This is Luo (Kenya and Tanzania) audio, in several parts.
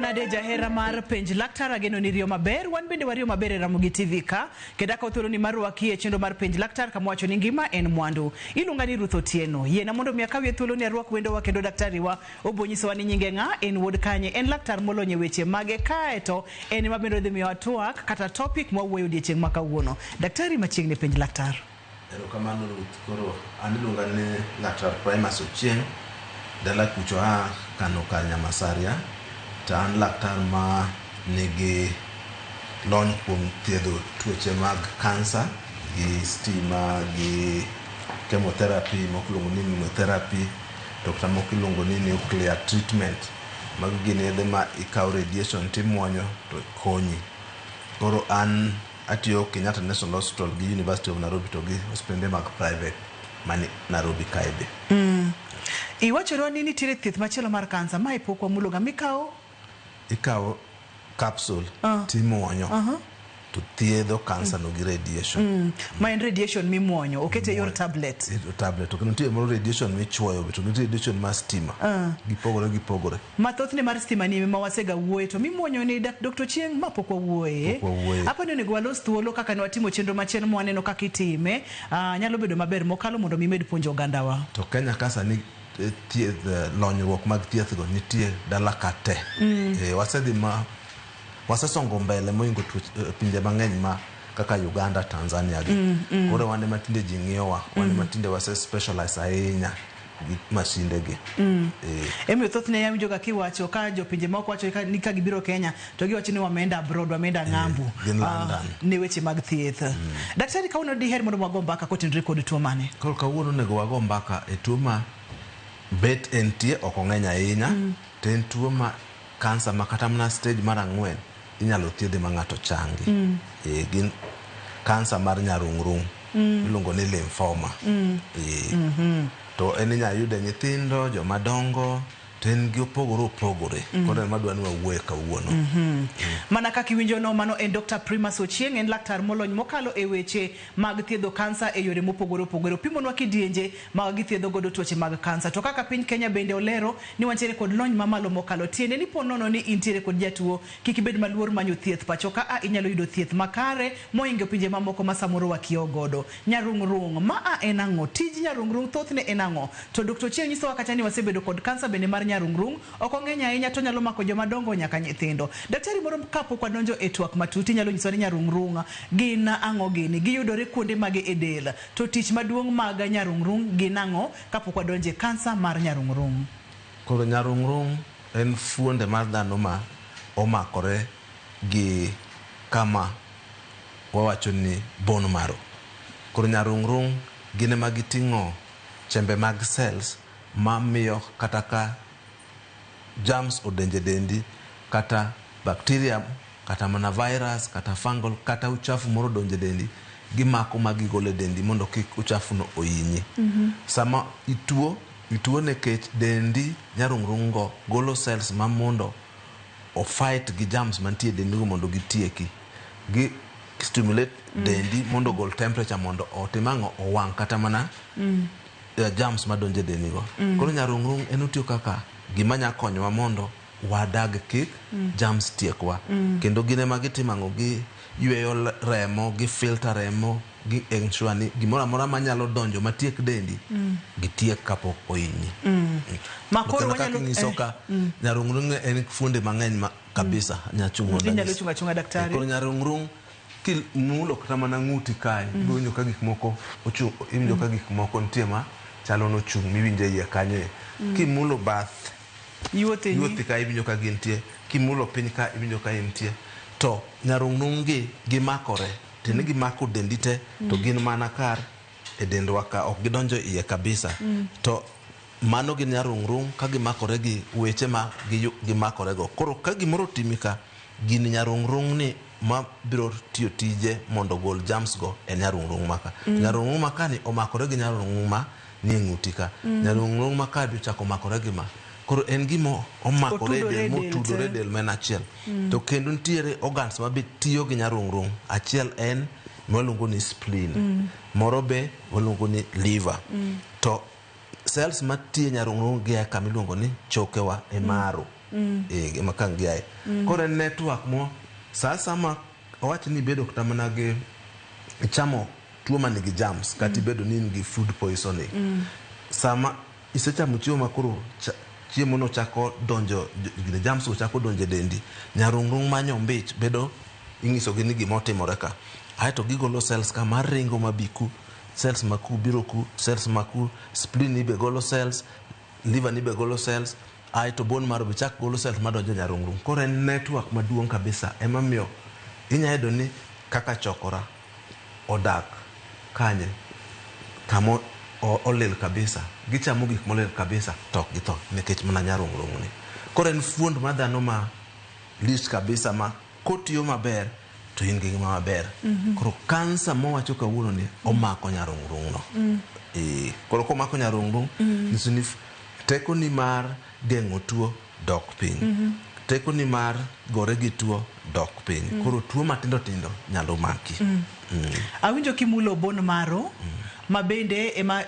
nade jahera mar penj laktar ageno ni riyo maber wan bende wariyo maber e Ramogi TV ka keda ka othuolo ni marwaki e chendo mar penj laktar kama wacho ni ngima en mwandu iluonga ni Ruth Otieno yena mondo mi akawie thuolo ni arwak wendo wa kendo daktari wa obonyiso wa ni nyinge nga en wuod kanye en laktar molonye weche mage kaeto en mabendo dhi miyo atwak kata topic mwawuoyo odiechieng' ma kawuono daktari machiegni penj laktar. Erokamano Ruth, koro an iluonga ni laktar Primus Ochieng dala kucho kano ka Nyamasaria to an laktar ma nigi lony kuom thiedho tuoche mag kansa gi stima gi chemotherapy mokiluongo ni immunotherapy to kata mokiluongo ni nuclear treatment mag gin yedhe ma ikawo radiation timuonyo to konyi. Koro an atiyo Kenyatta National Hospital gi University of Nairobi to gi hospitende mag private mani Nairobi kaebe. Iwachoro ni nitiere thieth machielo mar kansa ma ipokwa muloga mikawo capsule timuonyo to thiedho kansa no gi radiation. Ma en radiation mimuonyo okete yor tablet. Tablet to nitie moro radiation michuoyo to nitie radiation mar stima gipogore. Mathothne mar stima ni ma wasega wuoye to mimuonyo ni Dr. Chieng ma pok wawuoye. Apa ne nego walos thuolo kaka ne watimo chenro machielo mwaneno kaka itime nyalo bedo maber mokalo mondo mi med puonjo ogandawa. To Kenya kasa ni thieth lonyruok mag thieth go nitie dala kate. Wasesongo mbele moingo pinje mang'eny ma kaka Uganda, Tanzania gi. Koro wane matinde ji ng'iyowa, wane matinde wase specialize ahinya gi masinde gi. Emi thothne ya mijoga kiwacho ka jopinje moko wacho ni ka gibiro Kenya to giwacho ni wameenda abroad, wameenda ng'ambu ni weche mag thieth. Daktari kauno diher mondo wago mbaka kotenre kod tuo mane? Koro kawuono nego wago mbaka e tuo ma bet entie ok ong'eny ahinya, to en tuo ma kansa ma kata mana stage mar 4 inyalo thiedhe ma ng'ato changi. Gin kansa mar nyarung'rung iluongo ni lymphoma. To en inyalo yude nyithindo, joma dongo, to en gi opogore. Koro en madwa ni wawuoye kawuono. Mana kaka iwinjo no, mano en Dr. Primus Ochieng en laktar molony mokalo e weche mag thiedho kansa e yore mopogore. Pimonwa kidienje mag thiedho godo tuoche mag kansa. To kaka piny Kenya bende olero ni wantiere kod lony mamalo mokalo tiende ni ponono ni intiere kod jatuo kik ibed maluor manyo thieth pacho ka inyalo yudo thieth makare moingo pinje mamoko ma samoro wakiyo godo. Nyarung'rung ma en ang'o? Tij nyarung'rung thothne en ang'o? To Dr. Ochieng nyisowa kata ni wasebedo kod kansa bende mar nyarung'rung ok ong'eny ahinya to nyalo mako joma dongo nyaka nyithindo. Daktari moro kapok wadonjo e twak matuti nyalo nyiso ni nyarung'rung gin ang'o gini giyudore kuonde mage e del to tich maduong' mag nyarung'rung gin ang'o kapok wadonjo e kansa mar nyarung'rung? Koro nyarung'rung en fuonde mar dhano ma omakore gi kama wawacho ni bone marrow. Koro nyarung'rung gin ma giting'o chembe mag cells ma miyo kata ka germs odenje dendi kata bacteria kata mana virus kata fungal kata uchafu moro donje dendi gimako magigole dendi mondo kik uchafu no oinyi. Sama ituo nekech dendi nyarung'rung golo cells ma mondo o fight gi germs mantie dendi mondo gitieki gi stimulate dendi mondo gol temperature mondo otimang'o owang' kata mana germs madonje dendi go. Koro nyarung'rung en otiyo kaka gima nya konyowa mondo wadag kik germs tiekwa. Kendo gine ma gitimang'o gi yweyo remo, gi filter remo, gi ensure ni gimoro amora manyalo donjo matiek dendi gitiek kapok oinyi. Makoro wanyalo nyiso ka nyarung'rung en fuonde mang'eny ma kabisa nyachungo chunga daktari. Koro nyarung'rung kimulo kata mana ng'uti kae iwinjo ka gik moko iwinjo ka gik moko nitie ma chalo no chung miwinje iye kanyo. Kimulo bath yuothi ka iwinjo ka gintie, kimulo piny ka iwinjo ka intie. To nyarung'rung gi gimakore tene gimako dendi te to gin mana kar e dendwa ka ok gidonjo iye kabisa. To mano gin nyarung'rung ka gimakore gi weche ma gimakore go. Koro ka gimoro timi ka gin nyarung'rung ni ma biro tiyo tije mondo gol germs go en nyarung'rung maka. Nyarung'rung maka ni omakore gi nyarung'rung ma ni ng'uti ka. Nyarung'rung maka bi chako makore gi ma. Koro en gimo omakore del motudore del men achiel. To kendo nitiere organs ma be tiyo gi nyarung'rung. Achiel en waluongo ni spleen. Moro be waluongo ni liver. To cells matiye nyarung'rung gi kama iluongo ni chokewa e maro. gima kang giae koro en network mo sa sama owacho ni bedo kata mana gi chamo tuo manigi germs kata bedo ni in gi food poisoning sama isechamo chiemo makoro chiemo no chako donjo germs chako donjo dendi nyarung'rung manyo mbich bedo ing'iso gi ni gima otimore ka aeto gigolo cells ka mar ringo mabiku cells maku biro ku cells maku spleen ni be golo cells liver ni be golo cells aeto bone marrow be chak golo cells madonjo nyarung'rung koro en network maduong' kabisa ema miyo inyayudo ni kaka chokora odak kanye kamo olil kabisa gichamo gik molil kabisa tok githo nikech mana nyarung'rung ni koro en fuond ma dhano ma lich kabisa ma kotiyo maber to in gi ngima maber koro kansa mowacho kawuono ni omako nyarung'rung no koro komako nyarung'rung niso ni teko ni mar geng'o tuo dok piny teko ni mar gore gi tuo dok piny koro tuo matindo tindo nyalo maki awinjo kimulo bone marrow ma bende ema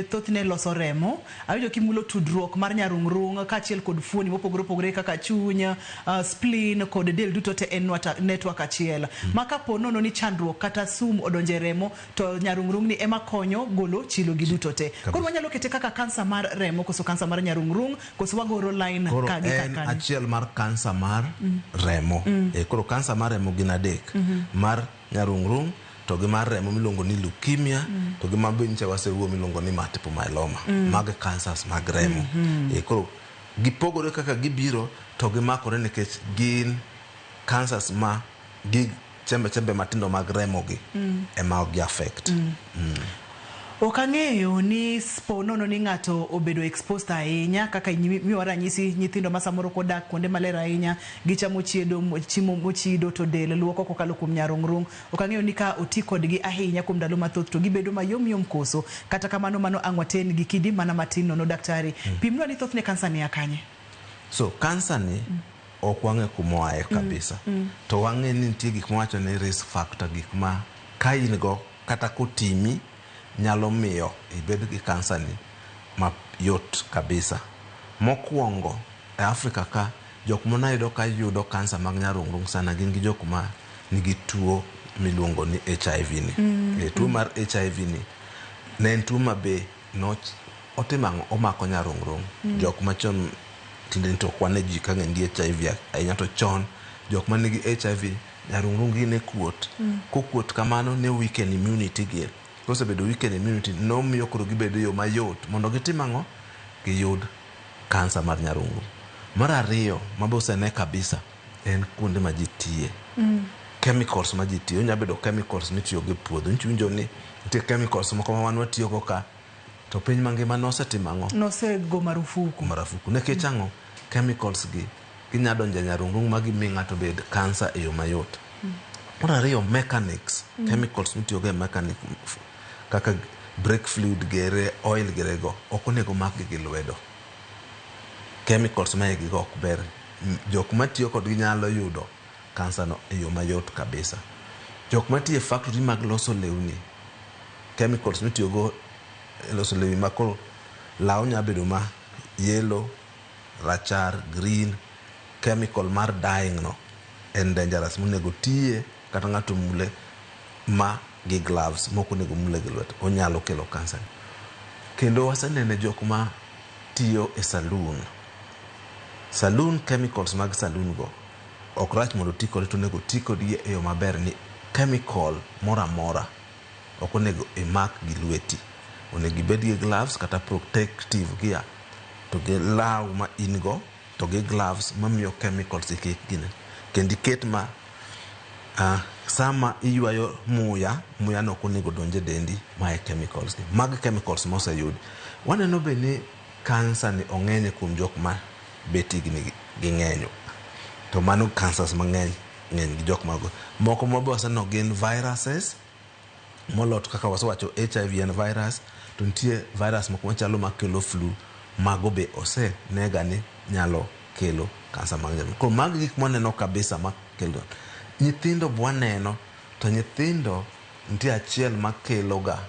thothne loso remo awinjo kimulo tudruok mar nyarung'rung kaachiel kod fuoni mopogore opogore kaka chuny spleen kod del duto te en network achiel ma kapo nono ni chandruok kata sum odonje remo to nyarung'rung ni ema konyo golo chilo gi duto te koro wanyalo kete kaka kansa mar remo koso kansa mar nyarung'rung koso wagoro line ka gi kaka achiel mar kansa mar remo koro kansa mar remo gin adek mar nyarung'rung to gi mar remo miluongo ni leukemia to gi mabe nche wasewuo miluongo ni multiple myeloma mag cancers mag remo koro gipogore kaka gibiro to gimakore nikech gin cancers ma gi chembe matindo mag remo gi ema gi affect okang'eyo ni sponono ni ng'ato obedo exposed ahinya kaka miwa ranyisi nyithindo ma samoro kodak kuonde maler ahinya gichamo chiemo mochido to del luoko kokalo kuom nyarung'rung okang'eyo ni ka oti kodgi ahinya kuom ndalo mathoth to gibedo mayom koso kata kamano mano ang'waten gi kidi mana matin nono daktari pimnwa ni thothne kansa ni akanye so kansa ni ok wang'e kumoaye kabisa to wang'e ni nitie gik mawacho ni risk factor gik ma ka in go kata kotimi nyalo miyo ibed gi kansa ni mayot kabisa mokwongo e Afrika ka jok monayudo ka yudo kansa mag nyarung'rung sana gin gi jok ma nigi tuo miluongo ni HIV ni tuo mar HIV ni ne en tuo ma be omako nyarung'rung jok machon tinde to kwane ji ka ng'eny gi HIV ahinya to chon jok ma nigi HIV nyarung'rung gi ne kuot kokuot kamano ne weaken immunity gi kosebedo weaken immunity no miyo koro gibedo yo mayot mondo gitim ang'o giyud kansa mar nyarung'rung mar ariyo mabe osene kabisa en kuonde ma ji tiye chemicals ma ji tiyo onya bedo chemicals mitiyo gi puodho nchunjo ni nitie chemicals moko ma wan watiyo go ka to piny mangima nosetimo ang'o nosego marufuku nikech ang'o chemicals gi ginyadonjo nyarung'rung ma gimi ng'ato bed kansa e yo mayot mar ariyo mechanics chemicals mitiyo go e mechanic kaka brake fluid gere oil gerego ok onego makgi gi lwedo chemicals ma igi go ok ber jok matiyo kodgi nyalo yudo kansa no e yo mayot kabisa jok matiyo e factory mag loso lewni chemicals mitiyo go e loso lewni makoro law nya bedo ma yellow rachar green chemical mar dyeing no en dangerous monego tiye kata ng'ato mule ma gi gloves moko nego mule gi lwet onyalo kelo kansa kendo wasenene jok ma tiyo e saloon chemicals mag saloon go ok rach mondo ti kode to nego ti kodgi e yo maber ni chemical mora mora ok onego imak gi lweti onego ibed gi gloves kata protective gear to gi law ma in go to gi gloves mamiyo chemicals kik gine kendo iket ma sama iywayo muya no konego donje dendi ma chemicals gi mag chemicals moseyudi waneno be ni kansa ni ong'eny kuom jok ma betigni gi ng'enyo to mano cancers mang'eny gi jok mago moko mabe waseno gin viruses molot kaka wasewacho HIV en virus to nitie virus moko machalo makelo flu mago be osenega ni nyalo kelo kansa mag nyarung'rung koro mag gik mwaneno kabisa makelo nyithindo bwaneno to nyithindo nitie achiel makelo ga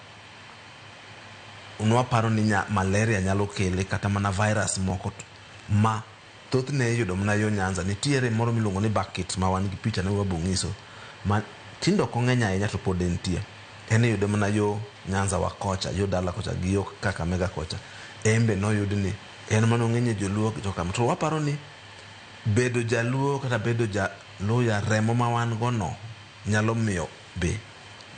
unwaparo ni malaria nyalo kele kata mana virus moko ma thothne yudo mana yo Nyanza. Nitiere moro miluongo ni bucket ma wan gi picha ne wabongiso ma tindo kong'eny ahinya to pod nitie. En yudo mana yo Nyanza wa kocha, yo dala kocha gi yo Kakamega kocha. Embe no yudi ni en mano ng'enye joluo jokam. To waparo ni bedo jaluo kata bedo jaluya remo ma wan go no nyalo miyo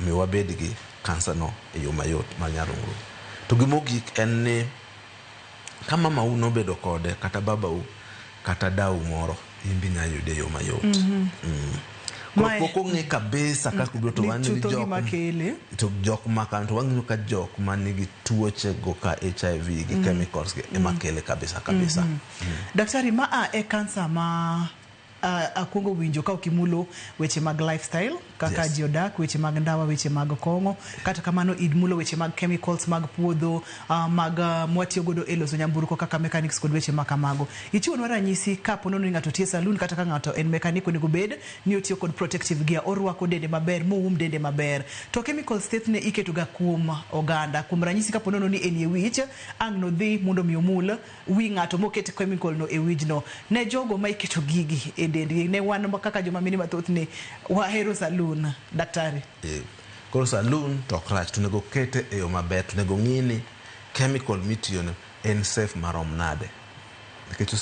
wabed gi kansa no e yo mayot mar nyarung'rung. To gimogik en ni ka mamau nobedo kode kata babau kata dau moro imbi nya yude yo mayot. Pok ong'e kabisa kaka to wan gi jok makan to wang'eyo ka jok manigi tuoche go ka HIV gi chemicals gi emakele kabisa. Daktari, ma e kansa ma akwongo winjo ka okimulo weche mag lifestyle kaka ji odak, weche mag ndawa, weche mag kong'o, kata kamano idmulo weche mag chemicals mag puodho, mag mwatiyo godo e loso nyamburko kaka mechanics kod weche makamago. Ichiwonwa ranyisi ka ponono ni ng'ato tie salon kata ka ng'ato en mechanic onego bed ni otiyo kod protective gear, orwako dende maber, moum dende maber. To chemicals thethne iketo ga kuom oganda. Kuom ranyisi ka ponono ni en e wich, ang' no dhi mondo mi omul wi ng'ato moket chemical no e wijno. Ne jogo ma iketo gigi e dendgi, ne wan kaka joma mine mathothne wahero salon. Daktari, koro saloon to krach to nego kete e yo maber, to nego ng'ini chemical mitiyono en safe marom nade, nikech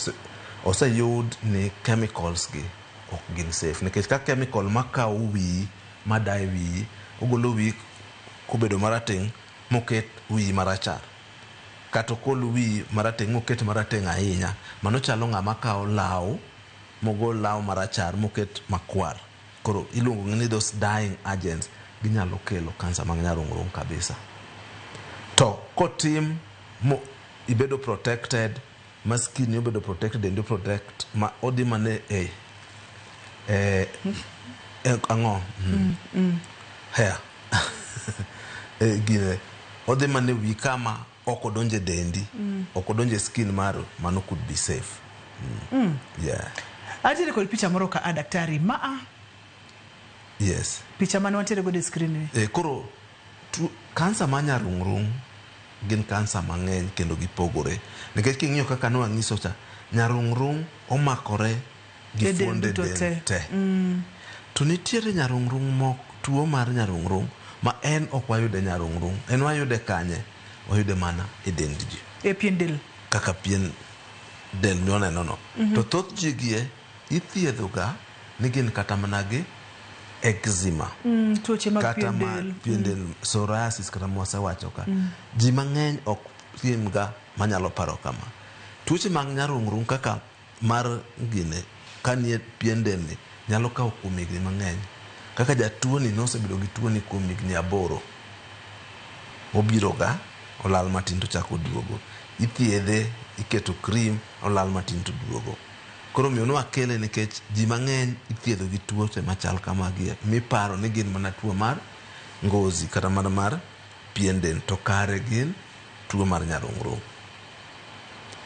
oseyud ni chemicals gi ok gin safe. Nikech ka chemical makawo wi madae wi ogolo wi kubedo marateng' moket wi marachar, kata okolo wi marateng' moket marateng' ahinya, mano chalo ng'ama kawo law mogol law marachar moket makwar. Koro iluongo ni those dying agents ginyalo kelo kansa mag nyarung'rung kabisa. To kotim ibedo protected, ma skin obedo protected, and protect ma odi mane ang'o hair gine odi mane wi kama ok odonje dendi, ok odonje skin maro, mano could be safe. Yeah. Atire kod picha moro ka daktari Yes. Picha mane wantiere godo e screen ni. Koro kansa ma nyarung'rung gin kansa mang'eny kendo gipogore. Nikech king'iyo kaka nwang'iso cha, nyarung'rung omakore gi fuonde del te. To nitiere nyarung'rung tuo mar nyarung'rung ma en ok wayude nyarung'rung. En wayude kanye? Wayude mana e dend ji. E pien del. Kaka pien del nyoneno no. To thoth ji gie ithiedho ga ni gin kata mana gi eczema, tuoche mag kata pien del, psoriasis kata mwasewacho ka. Ji mang'eny ok piem ga manyalo paro kama. Tuoche mag nyarung'rung kaka mar gine kanie pien del ni nyalo kawo kuom higni mang'eny. Kaka jatuo ni nosebedo gi tuo ni kuom higni 8. Obiro ga olal matin to chako duogo. Ithiedhe, iketo cream, olal matin to duogo. Koro miyo no akele nikech ji mang'eny ithiedho gi tuoche machal kamagi miparo ni gin mana tuo mar ngozi kata mar pien del, to kare gin tuo mar nyarung'rung.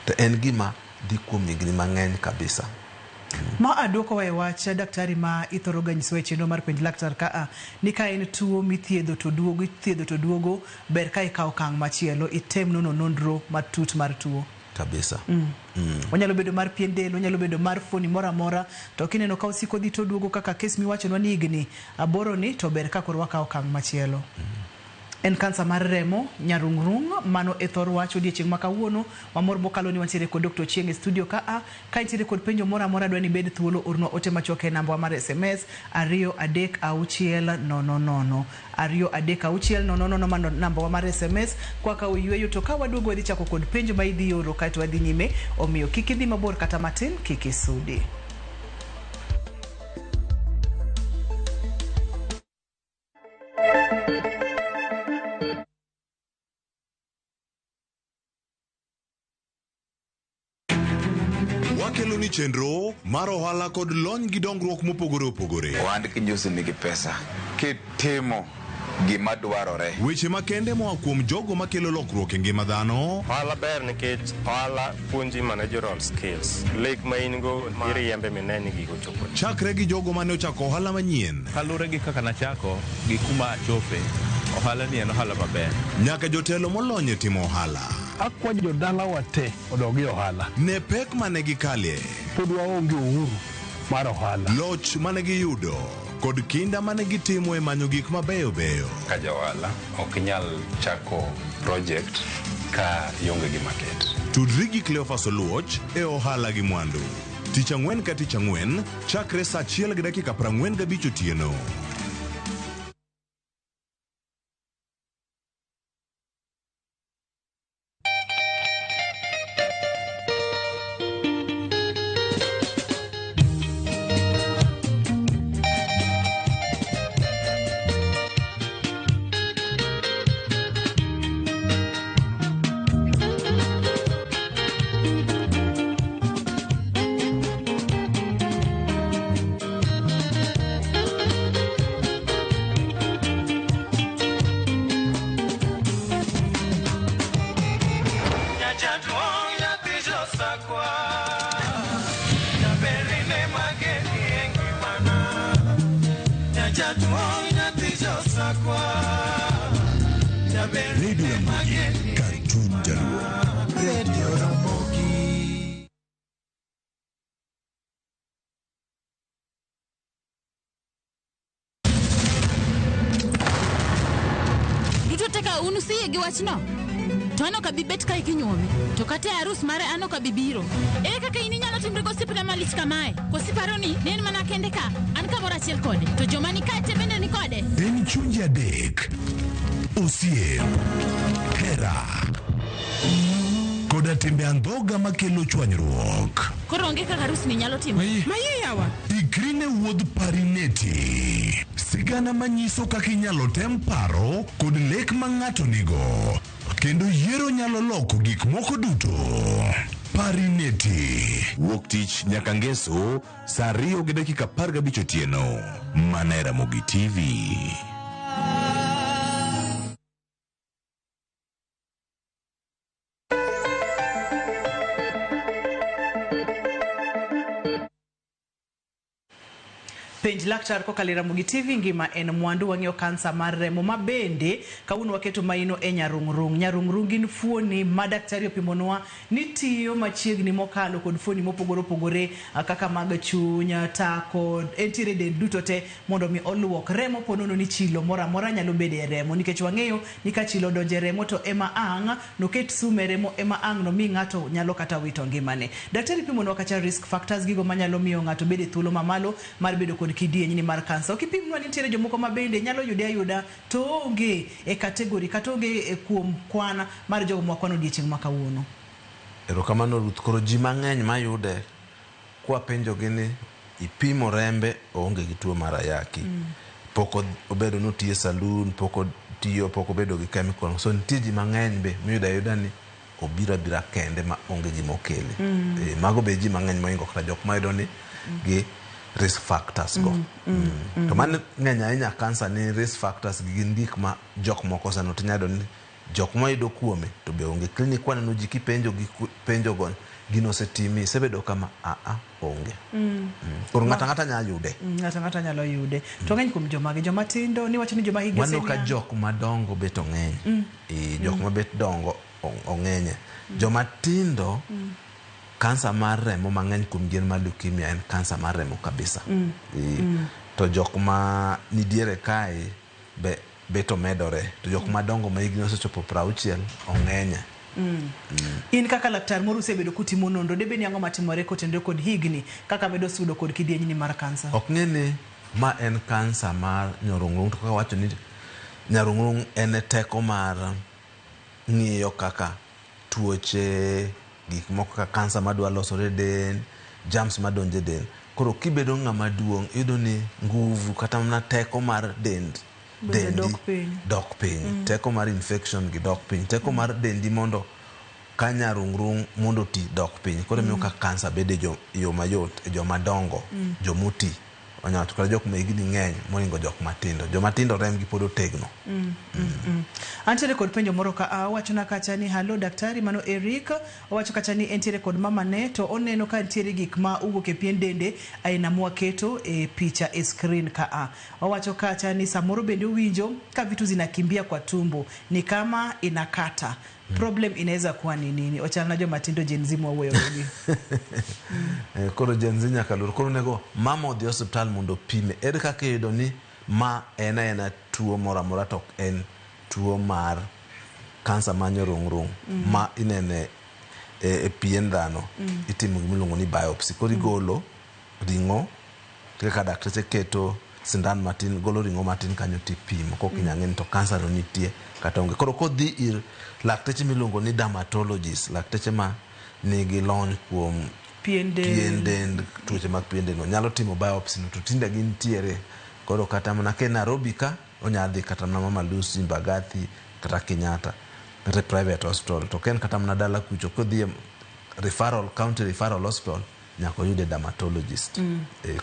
To en gima dhi kuom higni mang'eny kabisa. Ma aduoko wa e wach daktari ma ithoro ga nyiso chenro mar penj laktar ka ni ka en tuo mithiedho to duogo, ber ka ikawo okang' machielo, item nono nonro matut mar tuo kabisa. Onyalo bedo mar pien del, onyalo bedo mar fuoni moro amora, to kineno ka osiko dhi to duogo kaka kes miwachonwa ni higni 8 ni, to ber ka koro wakawo okang' machielo. En kansa mar remo nyarung'rung, mano e thor wach odiechieng' ma kawuono. Wamor mokalo ni wantiere kod Dr. Ochieng' e studio ka intiere kod penjo moro amora dwa ni bed thuolo, orno ote machuok e namba mar SMS 23600 23600 mano namba mar SMS. Kwa ka uyweyo to ka waduogo wadhi chako kod penjo ma idhi oro kaito wadhi nyime, omiyo kik idhi mabor kata matin, kik isudi. Wakelo ni chenro mar ohala kod lony gi dongruok mopogore opogore. Ohand kinyosi nigi pesa kitimo gima dwarore. Weche makende moa kuom jogo makelo lokruok e ngima dhano. Ohala ber nikech ohala puonji managerial skills. Lek ma in go iriembe mineni gigo chopo. Chakre gi jogo mane ochako ohala manyien. Kalure gi kaka nachako gi kuma achope, ohala ni en ohala maber. Nyaka jotelo molony e timo ohala. akwa jodala wate odogi ohala. Ne pek mane gikalie, Pod waonge uhuru mar ohala. loch mane giyudo, kod kinda mane gitimo e manyo gik mabeyo beyo. Ka jaohala ok inyal chako project ka ionge gi market. Tudri gi Cleophas Oluoch e ohala gi mwandu. Tich ang'wen ka tich ang'wen, chakre saa 1:45 otieno. Radio Ramogi, Cartoon Jaluo. Radio Ramogi. Duto teka unusie gi wachno. To ano ka bibet ka ikinyuomi. To kata arus mare ano ka bibiro. Ere kaka ini nyalo timre gosipna malich kamae. Kosiparo ni nen mana kende ka. An ka mora chiel kode. To joma ni kate bende ni kode. En chunje adek. Osiep, hera, koda timbe andhoga makelo chwanyruok. Koro onge kaka arus ni nyalo timo. Maye yawa. Ikri ne wuodh Parineti. Sigana manyiso kaka inyalo tem paro kod lek ma ng'ato nigo. Kendo yiero nyalo loko gik moko duto. Parineti. Wuok tich nyaka ngeso, saa 2:15 otieno. Mana Ramogi TV. Penj laktar kokalo Ramogi TV, ngima en mwandu. Wang'eyo kansa mar remo mabende kawuono waketo maino e nyarung'rung. Nyarung'rung gin fuoni ma daktari opimonwa ni tiyo machiegni mokalo kod fuoni mopogore opogore kaka mag chuny, tako, entiere del duto te mondo mi oluok remo ponono ni chilo mora mora nyalo bede e remo, nikech wang'eyo ni ka chilo donje remo to ema ang' noket sume remo ema ang' no mi ng'ato nyalo kata wito ngimane. Daktari pimonwa kacha risk factors, gigo manyalo miyo ng'ato bede thuolo mamalo mar bedo kod kidieny ni mar kansa. Okipimwa ni nitiere jomoko mabende nyalo yude ayuda to onge e kategori kata onge e kuom kwana mar jogo mwakwano odiochieng' ma kawuono. Erokamano Ruth. Koro ji mang'eny mayude kwa penjo gini ipimo rembe onge gi tuo mar ayaki. Pok obedo notiye saloon, pok obedo gi chemical. So nitie ji mang'eny be miyuda ayuda ni obira kende ma onge gi mokele. Mago be ji mang'eny moingo kata jok mayudo ni gi risk factors go. To man ng'eny ahinya kansa ni risk factors gin gik ma jok moko sano tinyado ni jok mayudo kuome to be onge. Klinik waneno ji kipenjo gi penjo gon gino setimi sebedo kama onge. Koro ng'ata nyalo yude. Ng'ata nyalo yude. To ng'eny kuom joma tindo ni wacho ni joma higi wano ka jok madongo bet ong'eny. Jok ma bet dongo ong'enye. Joma tindo kansa mar remo mang'eny kuom gin mar leukemia en kansa mar remo kabisa. To jok ma nidiere kae beto medore. To jok madongo ma higni osechopo 60 ong'enye. In kaka laktar moro usebedo kutimo nonro, debe ni ang'o matimore kotendo kod higni kaka medo sudo kod kidieny ni mar kansa? Ok ng'eni ma en kansa mar nyarung'rung. To kaka wacho ni nyarung'rung en teko mar ng'iyo kaka tuoche, gik moko ka kansa madwa losore del, germs madonje del. Koro kibedo ng'ama duong' iyudo ni nguvu kata mana teko mar dendi dok piny. Teko mar infection gi dok piny. Teko mar dendi mondo ka nyarung'rung mondo ti dok piny. Koro miyo ka kansa bede yo mayot e joma dongo, jomoti. Onyato kata jok ma higni ng'eny moingo jok matindo. Joma tindo rem gi pod otegno. Antiere kod penjo moro ka wachona kacha ni halo daktari, mano Eric wacho kacha ni entiere kod mama ne to oneno ka entiere gik ma uwuok e pien dende aina mwaketo e picha e screen ka wacho kacha ni samoro bende uwinjo ka vitu zinakimbia kwa tumbo ni kama inakata problem inaweza kuwa ni nini? Ochana najo matindo Gen Z mwawuoyo gogi. Koro Gen Z nyaka lur. Koro nego mama odhi hospital mondo pime. Ere kaka iyudo ni ma ena tuo moro amora to en tuo mar kansa manyorung'rung' ma inene e pien dhano. Itimo gimiluongo ni biopsy. Koro igolo ring'o kaka dakteche keto sindan matin, golo ring'o matin kanyo tipimo kok inyang'e ni to kansa no nitie kata onge. Koro kodhi ir lakteche miluongo ni dermatologist, lakteche ma nigi lony kuom pien dend, tuoche mag pien dend, nyalo timo biopsy no to tinde gintiere. Koro kata mana ke Nairobi ka onya dhi kata mana Mama Lucy, Mbagathi kata Kenyatta kata private hospital, to ken kata mana dala kucho kodhi referral, county referral hospital nyako yude dermatologist.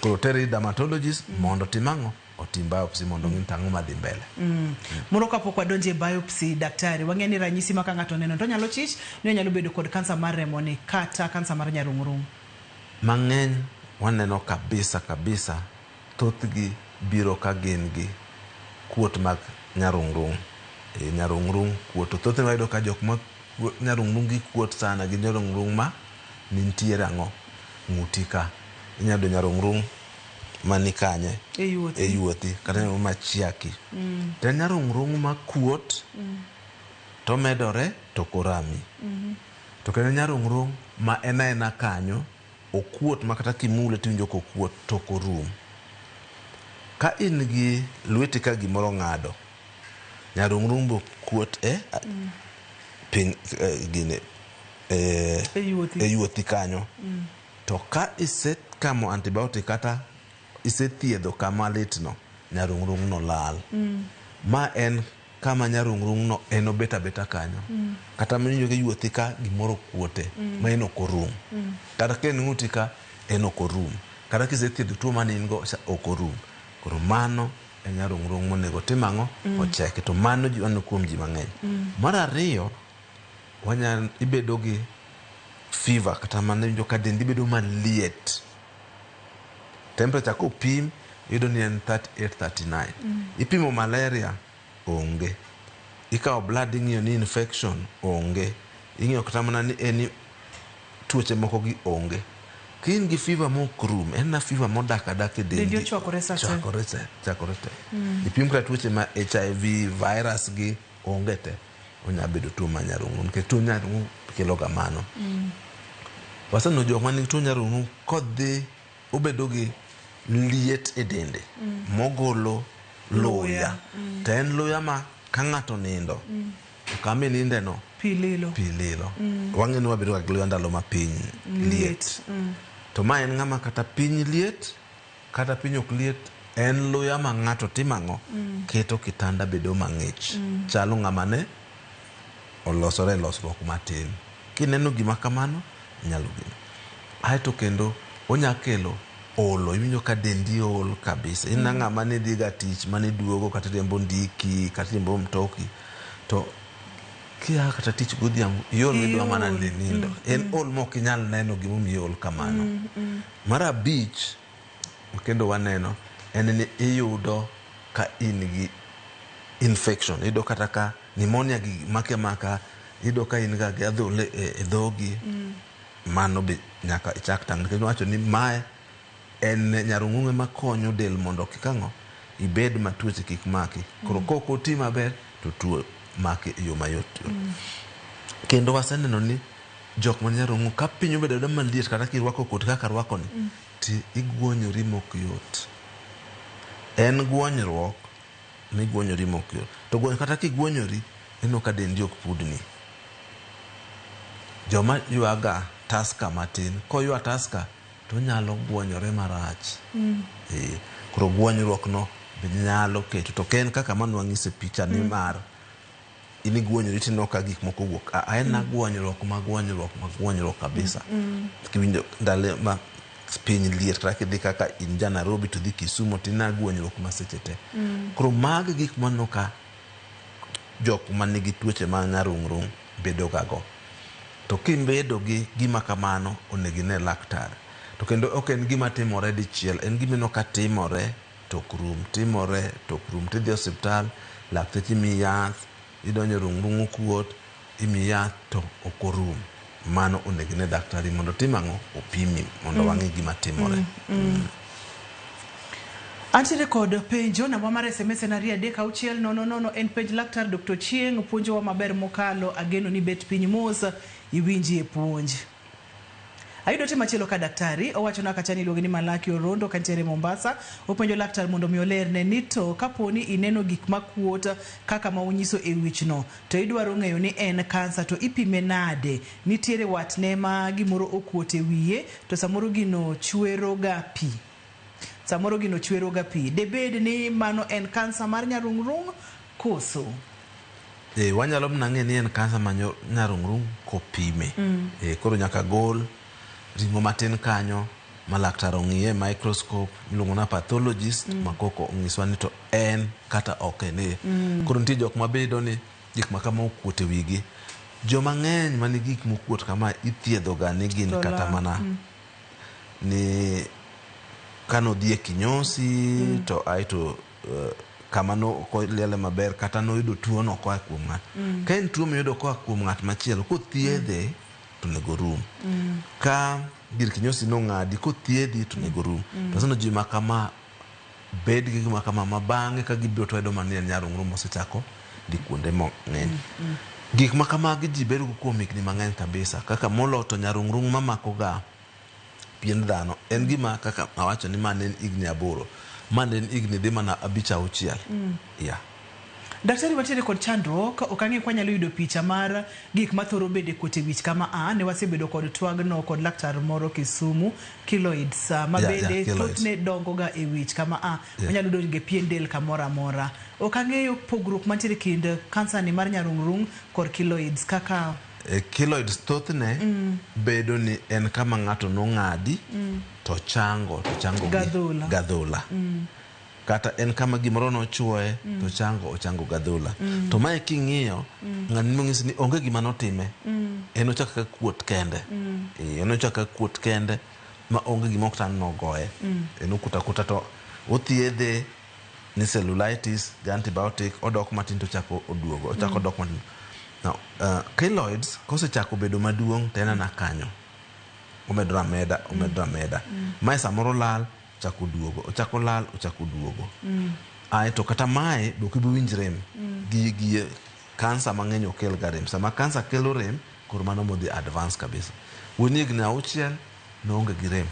Koro tere dermatologist mondo timango otim biopsy mondo ng'in tang'o madhi mbele. Moro kapok wadonje biopsy, daktari wang'e ni ranyisi ma ka ng'ato neno to nyalo chich ni onyalo bedo kod kansa mar remo ni kata kansa mar nyarung'rung'. Mang'eny waneno kabisa thothgi biro ka gin gi kuot mag nyarung'rung'. Nyarung'rung' kuot, to thothne wayudo ka jok ma nyarung'rung' gi kuot sana gi nyarung'rung' ma nintiere ang'o ng'uti ka. Inyalo nyarung'rung' mani kanye e yuothi kata machiaki. To nyarung'rung' ma kuot to medore to korami. To kendo nyarung'rung' ma ena kanyo okuot ma kata kimule tiwinjo kokuot to korum. Ka in gi lweti ka gimoro ng'ado, nyarung'rung' bo kuot piny gine e yuothi kanyo. To ka isekamo antibiotic kata isethiedho kama litno, nyarung'rung' no lal. Ma en kama nyarung'rung' no en obeta kanyo. Kata minjo ke yuothi ka gimoro kuote ma en okorum. Kata ken ng'uti ka en okorum. Kata kisethiedho tuo mane in go okorum. Koro mano e nyarung'rung' monego timang'o ocheki. To mano jiwano kuom ji mang'eny. Mar ariyo, ibedo gi fever kata mane winjo ka dendi bedo maliet. Temperature kopim yudo ni en 38-39. Ipimo malaria onge. Ikawo blood ing'iyo ni infection onge. Ing'iyo kata mana ni eni tuoche moko gi onge. Kin gi fever mok rum, en na fever modak e dendi. Dendi ochwakore sa te. Chakore te. Ipim kata tuoche ma HIV, virus gi onge te. Onya bedo tuo ma nyarung'rung'. Ke tuo nyarung'rung' kelo ga mano. Waseno jok man tuo nyarung'rung' kodhi obedo gi liet e dende mogolo luya. To en luya ma ka ng'ato nindo kama ninde no pi lilo. Wang'e ni wabedo gi luya ndalo ma piny liet. To ma en ng'ama kata piny liet kata piny ok liet, en luya ma ng'ato timang'o keto kitanda bedo mang'ich. Chalo ng'ama ne olosore losruok matin. Kineno gima kamano nyalo gino. Aeto kendo onya kelo olo, iwinjo ka dendi ol kabisa. In ng'ama ne dhi ga tich mane duogo kata riembo ndiki kata riembo mtoki, to kia kata tich godhiambo iol midwa mana nindo. En ol mok inyal neno gimomiyo ol kamano. Mar abich kendo waneno en ni iyudo ka in gi infection. Iyudo kata ka pneumonia gi maka iyudo ka in ga gi adhole e dhogi. Mano be nyaka ichak tang'. Kendo wacho ni mae en nyarung'rung' ema konyo del mondo kikang'o ibed ma tuoche kik maki. Koro kok oti maber to tuo maki e yo mayot. Kendo waseneno ni jok man nyarung'rung' ka piny obedo maliet kata kirwako koti kaka rwako ni ti igwonyori mok yot. En gwonyruok migwonyori mok yot. To kata kigwonyori eno ka dendi ok pudni. Joma yuaga taska matin, koyua taska to nyalo gwonyore marach. Koro gwonyruok no nyalo keto. To ken kaka manwang'ise picha ni mar ini gwonyori tino ka gik moko wuok. En na gwonyruok kabisa. Kiwinjo ndale ma piny liet kata kidhi kaka in ja Nairobi to dhi Kisumu tina gwonyruok maseche te. Koro mag gik maneno ka jok manigi tuoche ma nyarung'rung' bedo gago. To kimbedo gi gima kamano onego ine laktar. To kendo ok en gima timore dichiel, en gima no ka timore to krum, tidhi hospital, lakteche mi yath, idonjo rung'rung' kuot, imiya to okorum mano onego ne daktari mondo timang'o opimi mondo wang'e gima timore. Antiere kod penjo namba mar SMS na 3600 en penj laktar Dr. Chieng puonjowa maber mokalo ageno ni bet piny mos iwinji e puonj. Ayudo tema machielo ka daktari owacho na kacha ni luongi ni Malaki Orondo kantiere Mombasa openjo laktar mondo mi olerne ni to kaponi ineno gik makuot kaka ma unyiso e wichno to idwaro ng'eyo ni en kansa to ipime nade, nitiere watne ma gimoro okuot e wiye to samoro gino chwero ga pi. Debed ni mano en kansa mar nyarung'rung koso? Wanyalo mna ng'e ni en kansa mar nyarung'rung kopime. Koro nyaka gol ringo matin kanyo ma laktar ong'iye microscope miluongo na pathologist makoko ong'iswa ni to en kata ok en. Koro nitie jok mabedo ni gik makama okuot e wigi. Joma ng'eny mani gik mokuot kama ithiedho ga ni gin kata mana ni kano dhie kinyosi to aito kamano ko lele maber kata no yudo tuo no koa kuom ng'at. Ka en tuo miyudo koa kuom ng'at machielo ko thiedhe to nego rum. Ka gir kinyosi no ng'adi ko thiedhi to nego rum. To sano ji makama bed gi gima kama mabang'e ka gibiro to edo manie nyarung'rung mosechako di kuonde mang'eny. Gik makamagi ji bedo kuom higni mang'eny kabisa kaka molo to nyarung'rung mamako ga pien dhano en gima kaka awacho ni man en igni 8 man en igni dhi mana 5-6 Daktari watiere kod chandruok okang'e kwa nyalo yudo picha mar gik mathoro bede kote wich kama ne wasebedo kod twagno kod laktar moro Kisumu keloids mabede thothne dongo ga e wich kama wanyalo yudo nge pien del kamora mora. Okang'eyo pogruok mantiere kind kansa ni mar nyarung'rung kod keloids kaka keloids thothne bedo ni en kama ng'ato nong'adi to chango gadhola. Kata en kama gimoro nochuoe to ochango gadhola. To mae king'iyo ng'ani mong'isi ni onge gima notime. En ochaka ka kuot kende. Ma onge gima oktan nogoye. En okuta to othiedhe ni cellulitis gi antibiotic odok matin to chako oduogo. Ochako odok matin. Now, keloids kosechako bedo maduong' tena na kanyo. Omedra meda. Mae samoro lal chako duogo. Ochako lal ochako duogo. To kata mae dok ibo winj rem. Gi kansa mang'eny okel ga rem. Sama kansa kelo rem koro mano modhi advance kabisa. Wuon higni 6 noonge gi rem.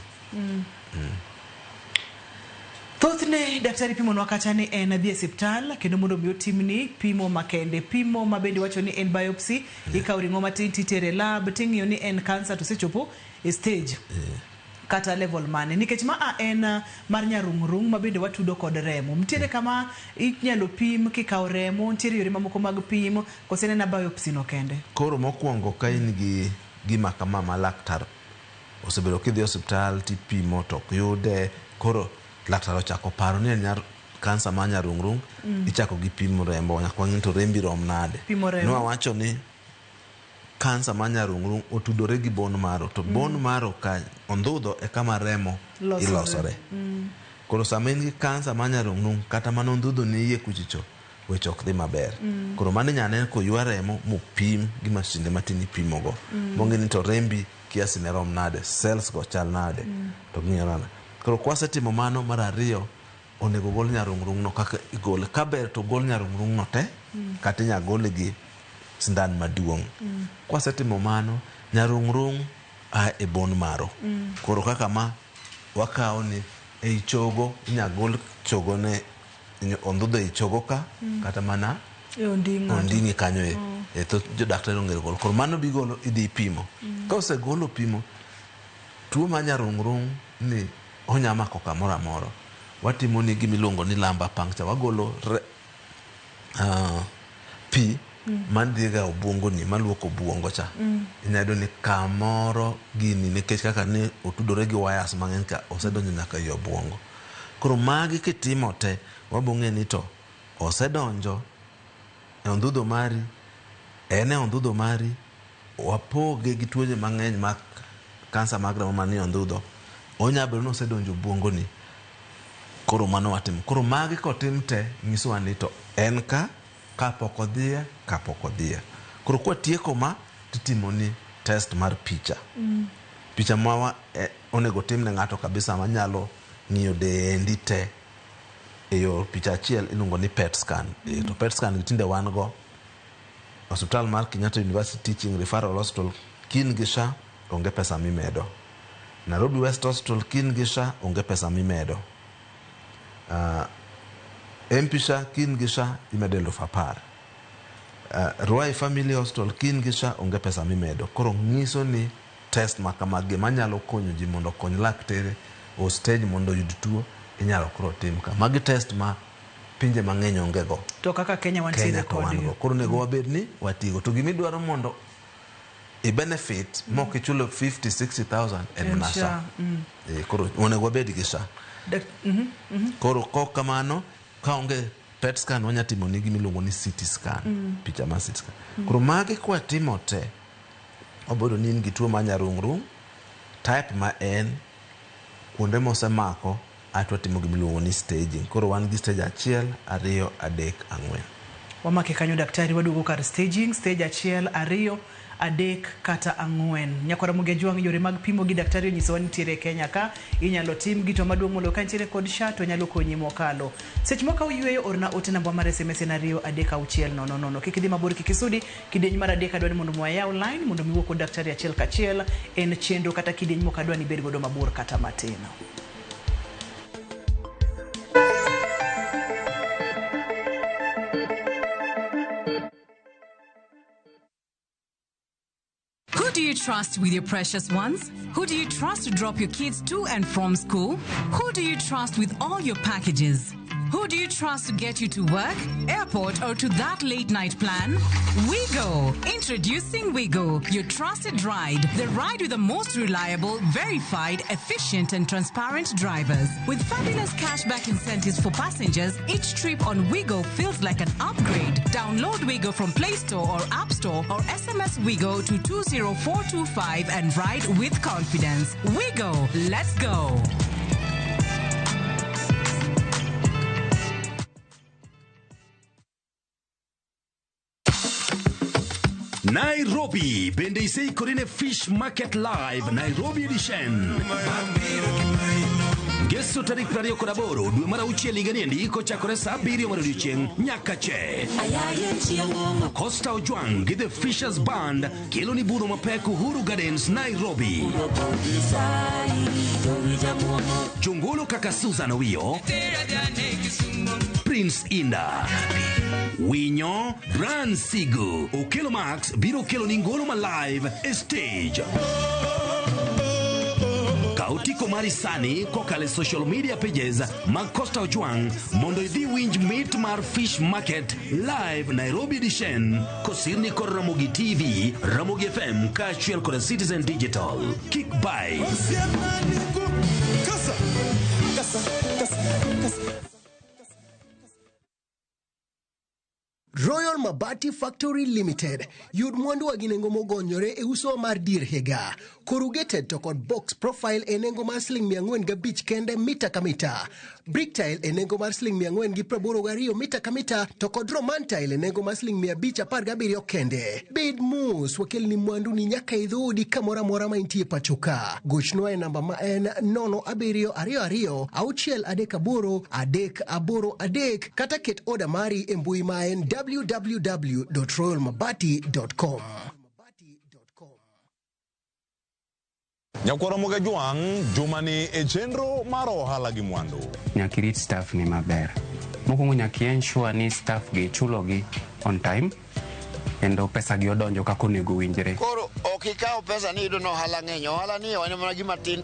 Thothne daktari pimo nwa kacha ni en adhi e osiptal kendo mondo mi otimni pimo makende, pimo mabende wacho ni en biopsy, ikawo ring'o matin titere lab ting'iyo ni en kansa to sechopo e stage kata level mane, nikech ma en mar nyarung'rung mabende watudo kod remo. Mtiere kama inyalo pim kikawo remo, ntiere yore mamoko mag pim kose na biopsy no kende. Koro mokwongo ka in gi gima kama ma laktar osebedo kidhi osiptal tipimo to ok yude, koro laktar ochako paro ni en kansa mar nyarung'rung, ichako gi pimo rembo nyaka wang'e to rembi rom nade. No wacho ni kansa mar nyarung'rung otudore gi bone marrow to bone marrow ka ondhudho e kama remo ilosore. Koro sama in gi kansa mar nyarung'rung kata mana ondhudho ni iye kuchicho weche ok dhi maber. Koro mano nyane ko ywa remo mopim gi masinde matin ipimogo mong'e ni to rembi kiasi ne rom nade, cells go chal nade to ng'iyona. Koro kwasetimo mano mar ariyo onego gol nyarung'rung no kaka igole. Kaber to gol nyarung'rung no te kata inya gole gi sindan maduong'. Kwasetimo mano nyarung'rung e bone marrow. Koro kaka ma wakawo ni ei chogo inya gol chogo ne ondhudho ei chogo ka kata mana onding'i kanyo to jo daktari ong'ere golo. Koro mano bigolo idhi pimo. Ka osegolo pimo tuo mar nyarung'rung ni onyamako kamoro amora. Watimo ni gimiluongo ni lumbar puncture. Wagolo pi mandhiga obwongo ni maluoko obwongo cha. Inyayudo ni kamoro gini nikech kaka ni otudore gi wires mang'eny ka osedonjo nyaka i obwongo. Koro magi kitimo te wabong'e ni to osedonjo e ondhudho mari, en e ondhudho mari, wapoge gi tuoche mang'eny mag kansa mag remo manie ondhudho. Onyabedo no osedonjo obwongo ni. Koro mano watimo. Koro magi kotim te nyisowa ni to en ka kapok odhiye. Koro Koro kwa tieko ma titimo ni test mar picha. Picha mawa onego tim ne ng'ato kabisa manyalo ng'iyo dendi te eyo picha achiel iluongo ni PET scan. To PET scan tinde wan go Hospital mar Kenyatta University Teaching Referral Hospital kin gi SHA onge pesa mimedo. Nairobi West Hospital kin gi SHA onge pesa mimedo. MP SHA kin gi SHA imedo 10,000. Ruai Family Hospital kin gi SHA onge pesa mimedo. Koro ng'iso ni test makamagi manyalo konyo ji mondo kony laktere o stage mondo yud tuo inyalo koro tim ka. Magi test ma pinje mang'eny onge go. To kaka Kenya wantiere kod. Koro nego wabed ni watigo. To gimidwaro mondo i benefit mok ichulo 50-60,000 en mana SHA. Koro onego wabed gi SHA. Koro kok kamano ka onge PET scan wanya timo ni gimiluongo ni CT scan. Picha ma CT scan. Koro magi kwa timo te obodo ni in gi tuo manyarung'rung type ma en kuonde mosemako atwa timo gimiluongo ni staging. Koro wan gi stage 1, 2, 3, 4. Wamake kanyo daktari wadugo kar staging, stage 1, 2, 3 kata 4. Nyakwara Mugejuang yore mag pimo gi daktari onyiso ni nitiere Kenya ka inyalo tim gi to maduong' molo ka nitiere kod SHA to nyalo konyi mokalo. Seche moko uyweyo orna ote namba mar SMS na 23600. Kik idhi mabor kik isudi kidieny mar 3 adwani mondo mwayaw line mondo miwuo kod daktari achiel kachiel en chenro kata kidieny moko adwani bed godo mabor kata matin. Who do you trust with your precious ones? Who do you trust to drop your kids to and from school? Who do you trust with all your packages? Who do you trust to get you to work, airport, or to that late night plan? Wigo. Introducing Wigo, your trusted ride. The ride with the most reliable, verified, efficient, and transparent drivers. With fabulous cashback incentives for passengers, each trip on Wigo feels like an upgrade. Download Wigo from Play Store or App Store or SMS Wigo to 20425 and ride with confidence. Wigo. Let's go. Nairobi, bende isei korine Fish Market Live, Nairobi Edition. Geso tarik 28 dwe mar auchiel higa ni kochakore saa 7 mar odiechieng' nyaka che. Costa Ojwang gi The Fishers Band kelo ni budho mapek Uhuru Gardens, Nairobi. Jongolo kaka Susan Owiyo, Prince Inda, Winyo, Grand Sigu, Okelo Max biro kelo ni ngolo ma live e stage. Kautiko mari sani kokale social media pages mag Costa Ojwang mondo idhi winj meet mar Fish Market Live Nairobi Edition kosirni kod Ramogi TV, Ramogi FM kaachiel kod Citizen Digital. Kick by Royal Mabati Factory Limited yud mwandu wa ginengo mogonyore e uso mar dir higa. Corrugated to kod box profile e nengo mar sling 405 kende mita ka mita. Brick tile e nengo mar sling 482 mita ka mita to kod Roman tile e nengo mar sling 517 kende. Bed mus wakel ni mwandu ni nyaka idhudi kamora mora ma intie pachoka. Gochnwa e namba ma en 0722 auchiel 38 kata ket oda mari e mbui ma en www.royalmabati.com. Nyakwara Mugejuang, jumani e chenro mar ohala gi mwandu. Nyaka irit staff ni maber. Mokwongo nyaka ensure ni staff gi chulo gi on time kendo pesa gi odonjo kako nego winjre. Koro ok ikaw pesa ni ido no ohala ng'eny. Ohala ni wan mana gima tin.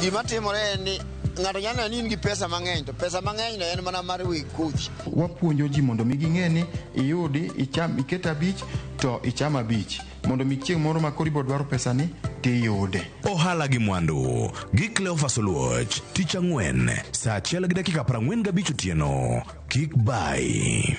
Gima timore ni ng'ato nyalo ni in gi pesa mang'eny to pesa mang'eny no en mana mar wi kuch. Wapuonjo ji mondo mi ging'e ni iyudi icham iket 5 to icham 5 mondo mi chieng' moro ma koribo dwaro pesa ni tiyude. Ohala gi mwandu gi Cleophas Oluoch tich ang'wen saa 1:45 otieno. Kick by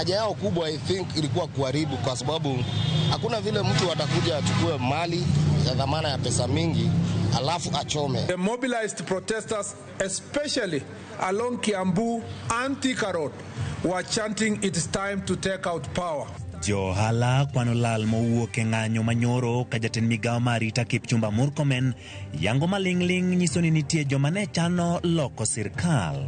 haja yao kubwa I think ilikuwa kuharibu, kwa sababu hakuna vile mtu atakuja achukue mali ya dhamana ya pesa mingi alafu achome. The mobilized protesters, especially along Kiambu and Thika Road, were chanting it's time to take out power. Johala kwano lal mowuok e ng'anyo manyoro ka jatend migawo marita Kipchumba Murkomen yango maling'ling nyiso ni nitie joma ne chano loko sirkal.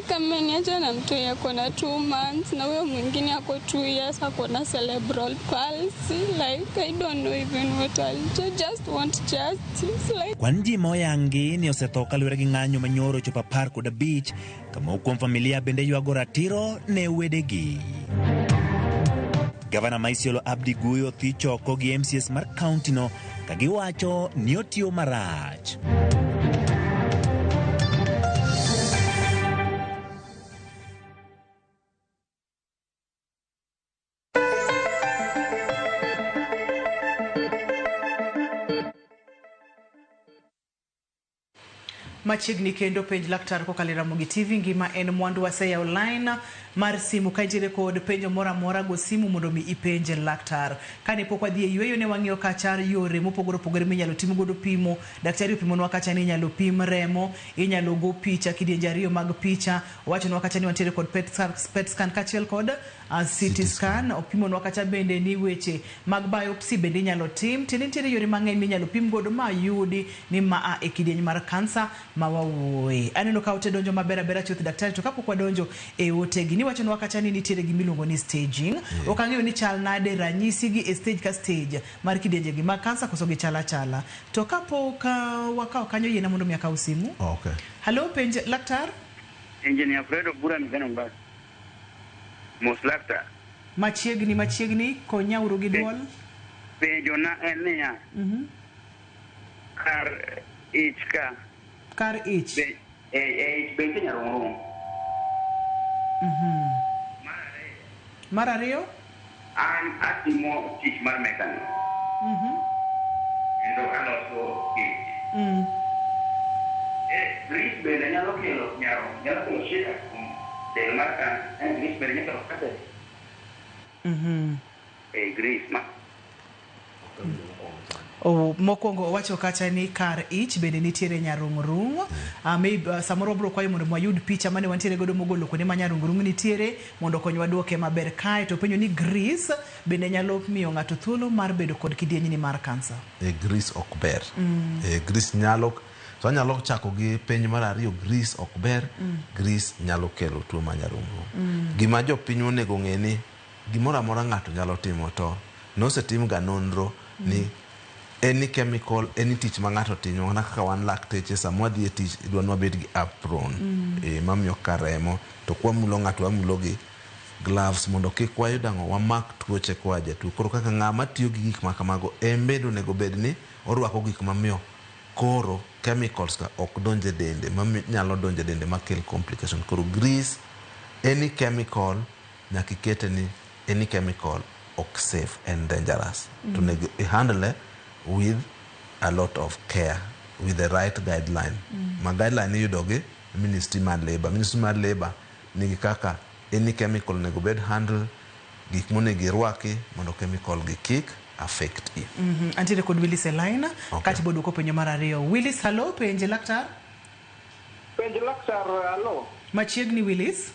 Kameniacha na mtu yako na 2 months na wewe mwingine ako 2 years ako na cerebral palsy. Like I don't know even what I'll do. Just want justice. Like Kwan ji moyangi ni osetho kaluwore gi ng'anyo manyoro chopo 15 kama kuom familia bende ywago ratiro ne wedegi. Gavana Maisiolo Abdi Guyo thi choko gi MCS mar county no kagiwacho ni otiyo marach. Machiegni kendo penj laktar kokalo Ramogi TV ngima en mwandu waseya online mar simu ka intiere kod penjo mora mora go simu mondo mi ipenje laktar. Kane pok wadhi e yweyo ne wang'iyo kachar yore mopogore opogore minyalo tim godo pimo. Daktari opimonwa kacha ni inyalo pim remo, inyalo go picha kidienje ariyo mag picha. Wachonwa kacha ni wantiere kod PET scan kachiel kod CT scan. Opimonwa kacha bende ni weche mag biopsy bende inyalo tim. Tinitiere yore mang'eny minyalo pim godo ma yudi ni maa e kidieny mar kansa mawawuoye. Aneno ka ote donjo mabera chuth daktari to kapok wadonjo e otegi ni wachonwa kacha ni nitiere gimiluongo ni staging. Okang'eyo ni chal nade ranyisi gi e stage ka stage mar kidienje gi mag kansa koso gi chala. To kapok wakao kanyo yena mondo mi akaw simu. Okay. Hello penj laktar. Engineer Fredo Bura Migano Mbas. Mos laktar. Machiegni konya uru gi duol. Penjo na en niya. Kar ich. Bende nyarung'rung'. Mar ariyo? An atimo tich mar mekanik. Kendo aloso gik. Gris bende nyalo kelo nyalo kelo shida kuom del mar kansa. Gris bende nyalo kelo kansa. Gris ma. Mokwongo wacho kacha ni kar ich bende nitiere nyarung'rung'. Maybe samoro bro kwayo mondo mwayud picha mane wantiere godo mogolo kuonde ma nyarung'rung' nitiere mondo konywa duoke maber kae. To penjo ni gris bende nyalo miyo ng'ato thuolo mar bedo kod kidieny ni mar kansa. Gris ok ber. Gris nyalo so anyalo chako gi penj mar ariyo. Gris ok ber. Gris nyalo kelo tuo ma nyarung'rung'. Gima jopiny onego ng'e ni gimoro amora ng'ato nyalo timo to nosetim ga nonro ni any chemical, any tich ma ng'ato timo mana kaka wan lakteche sama wadhi e tich idwa nwa bed gi apron mamiyo ka remo to kwa mulo ng'ato wamulo gi gloves mondo kik wayud ang'o wamak tuoche kwa jatuo. Koro kaka ng'ama tiyo gi gik ma kamago embedo onego bed ni orwako gik mamiyo koro chemicals ka ok donje dende nyalo donje dende makel complication. Koro grease, any chemical nyaka ikete ni any chemical ok safe and dangerous. To nego handle with a lot of care, with the right guideline. Ma guideline iyudo gi Ministry mar Labour. Ministry mar Labour nigi kaka any chemical nego bed handle gik monego irwaki mondo chemical gi kik affect you. Antiere kod Willis Elaina kati bodo ko penjo mar ariyo. Willis, hello, penje laktar. Penje laktar, hello. Machiegni Willis.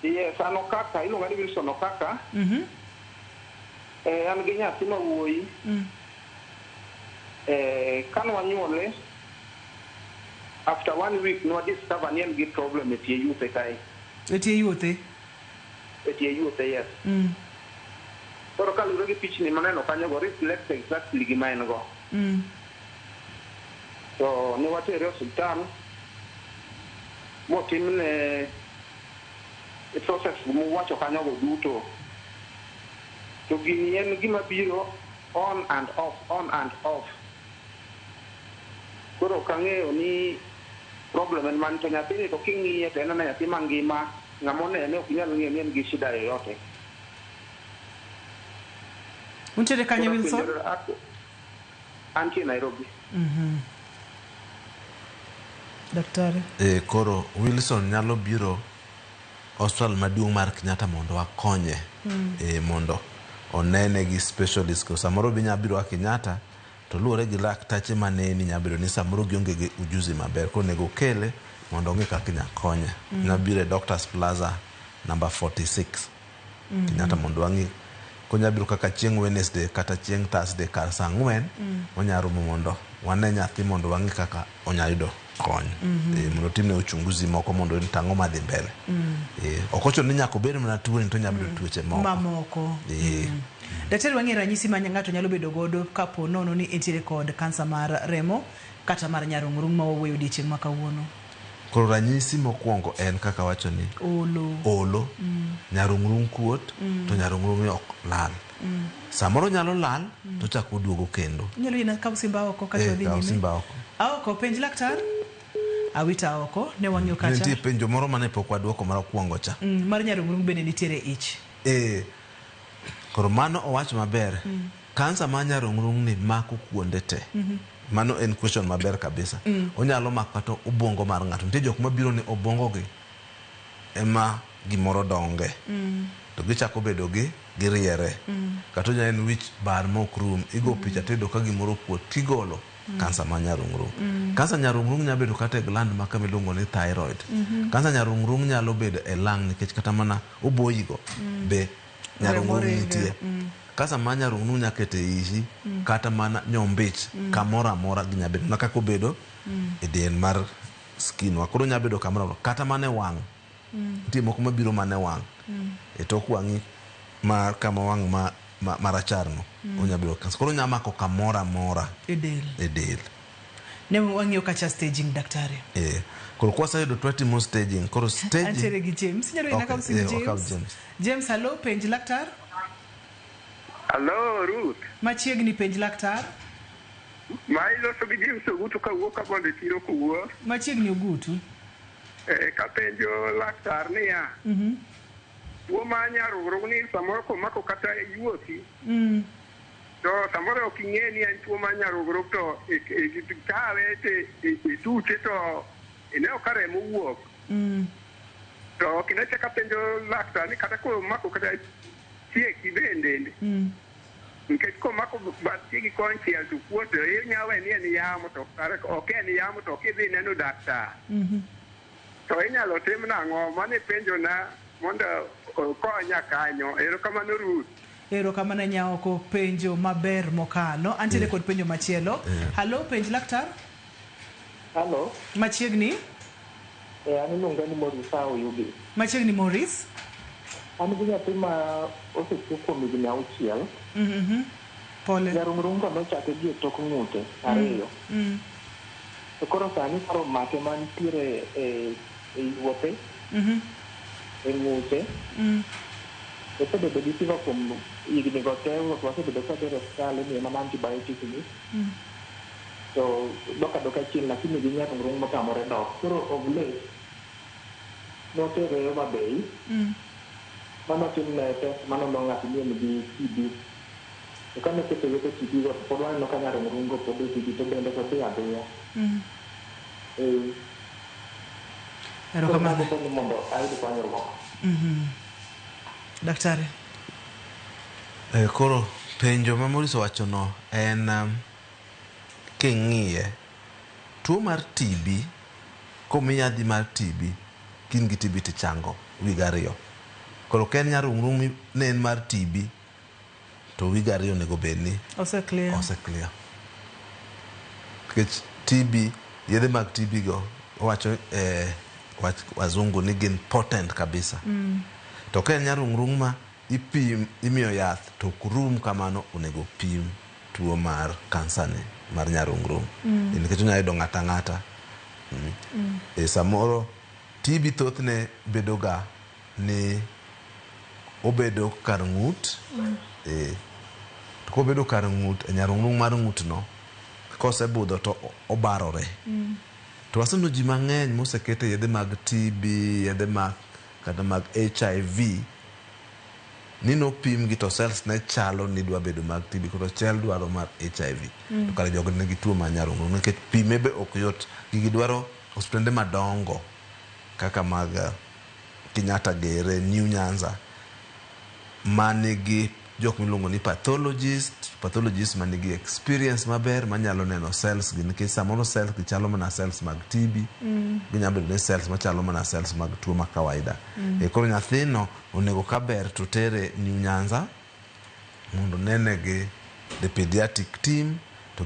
Yes, Anokaka, iluonga ni Wilson Okaka. An gi nyathi ma wuoyi. Kano wanyuole, after 1 week no discover ni en gi problem e tie yuthe kae. E tie yuthe? E tie yuthe, yes. Koro kalure gi pichni maneno kanyo go reflect exactly gima en go. So ne watere hospital motimne process muwacho kanyo go duto. To gini en gima biro on and off. Koro kang'eyo ni problem en man to nyathini to king'iye to en nyathi mangima ng'amonene ok nyal ng'eyo ni en gi shida yoyote. Untiere kanye Wilson? Antie Nairobi. Daktari. Koro Wilson nyalo biro hospital maduong' mar Kenyatta mondo wakonye mondo onene gi specialist ko samoro bi nyabiro a Kenyatta to luore gi laktache maneni nyabiro ni samoro gionge gi ujuzi maber ko nego kele mondo ng'e kaka nyakonye nyabiro Doctors Plaza number 46 Kenyatta mondo wangi ko nyabiro kaka chieng' Wednesday kata chieng' Thursday kar saa 4 onyarumo mondo wane nyathi mondo wangi kaka onyayudo kony mondo timne uchunguzi moko mondo nitang'o madhi mbele okocho ni nyako bed mana tuo ni to nyabiro tuoche moko daktari wangi ranyisi ma ng'ato nyalo bedo godo kapo nono ni entiere kod kansa mar remo kata mar nyarung'rung' ma waweyo odiochieng' ma kawuono. Koro ranyisi mokwongo en kaka wacho ni olo nyarung'rung' kuot to nyarung'rung' ok lal samoro nyalo lal to chako duogo kendo nyalo ina kaw simba oko kata odhi nyime simba oko oko penj laktar awita oko ne wang'yo kacha nitie penjo moro mane pok waduoko mar kwongo cha mar nyarung'rung' bende nitiere ich koro mano owach maber kansa mar nyarung'rung' ni mako kuonde te mano en question maber kabisa onyalo mako kata obwongo mar ng'ato nitie jok mabiro ni obwongo gi ema gimoro donge to gichako bedo gi riere kata nya en wich bar mok rum igo picha tedo ka gimoro kuot tigolo kansa mar nyarung'rung' kansa nyarung'rung' nyalo bedo kata e gland ma kamiluongo ni thyroid kansa nyarung'rung' nyalo bedo e lung nikech kata mana oboyigo be nyarung'rung' nitie kansa mar nyarung'rung' nyalo kete ishi kata mana nyombich kamoro amora gi nyabedo na kaka obedo e del mar skin wa koro nyalo bedo kamoro kata mana e wang' nitie moko mabiro mana e wang' e tok wang'i mar kama wang' maracharno onyabiro kansa koro nyalo mako kamoro amora e del ne wang'yo kacha staging daktari koro kwasayudo twatimo staging koro staging antere gi James nyalo ina kaw sim James hello penj laktar Hello, Ruth. Machiegni penj laktar. Ma iloso gi James Ogutu kawuok ka bonde chiro kowuok. Machiegni Ogutu. Ka penjo laktar niya. Tuo ma nyarung'rung' ni samoro komako kata yuothi. To samoro ok ing'e ni en tuo ma nyarung'rung' to kawe itute to ineo ka remo wuok. To kinacha ka penjo laktar ni kata komako kata chieki bende nikech komako chiegi konchiel to kuoto inyawe ni en yamo to ok en yamo to kidhi neno daktar to inyalo tim nang'o mane penjo na mondo konya kanyo erokamano Ruth erokamano nyaoko penjo maber mokalo antiere kod penjo machielo halo penj laktar halo machiegni an iluonga ni Morris Oyugi machiegni Morris an gi nyathi ma osechuo kuom higni 6 pole nyarung'rung' nochake gi e tok ng'ute ariyo to koro sani paro make mantiere e yuothe e ng'ute osebedo gi siva kuom higni go te wasebedo ka tere osiptal imiye mana antibiotic ni to dok adoka chien lakini gi nyarung'rung' motamore dok koro ogle notere Homa Bay mano timne test mano ng'ato ni en gi TB to kane keto weto TB go pod waneno ka nyarung'rung' go pod TB to bende to dhi adhiya erokamano mondo ayud konyruok daktari koro penjo ma Morris owachono en king'iye tuo mar TB komi yadhi mar TB kin gi TB tichango wiga 2 koro ken nyarung'rung' ne en mar TB to wiga 2 nego bedni ose clear nikech TB yedhe mag TB go owacho wazungu ni gin potent kabisa to ken nyarung'rung' ma imiyo yath to kurum kamano onego pim tuo mar kansa ni mar nyarung'rung' nikech onyalo yudo ng'ata ng'ata samoro TB thothne bedo ga ni obedo kar ng'ut to kobedo kar ng'ut e nyarung'rung' mar ng'utno kosebudho to obarore to waseno ji mang'eny mosekete yedhe mag TB yedhe mag kata mag HIV ni nopim gi to cells ne chalo ni dwa bedo mag TB koro cell dwaro mar HIV to kare jogo nigi tuo mar nyarung'rung' nikech pime be ok yot gigi dwaro hospitende madongo kaka mag Kenyatta Gere, New Nyanza, manigi jok miluongo ni pathologist manigi experience maber manyalo neno cells gi, nikech samoro cells gi chalo mana cells mag TB, ginyalo bedo ni cells machalo mana cells mag tuo ma kawaida. Koro nyathino onego kaber to tere New Nyanza mondo nene gi the pediatric team to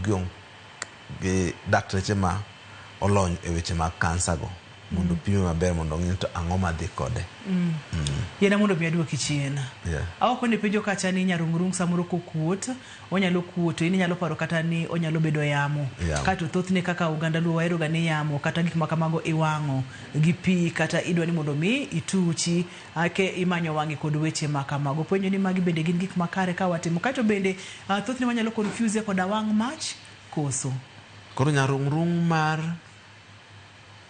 gi dakteche ma olony e weche mag kansa go mondo pime maber mondo ng'e to ang'o madhi kode. Yena mondo mi aduoki chien. Awako ni penjo kacha ni nyarung'rung samoro kokuot, onyalo kuot, ini nyalo paro kata ni onyalo bedo yamo. Kato thothne kaka Uganda luo wahero ga ni yamo kata gik makamago iwang'o gi pi kata idwa ni mondo mi ituchi ake imanyo wang'i kod weche makamago. Penjo ni magi bende gin gik makare ka watimo. Kato bende thothne wanyalo confuse koda wang' mach koso. Koro nyarung'rung mar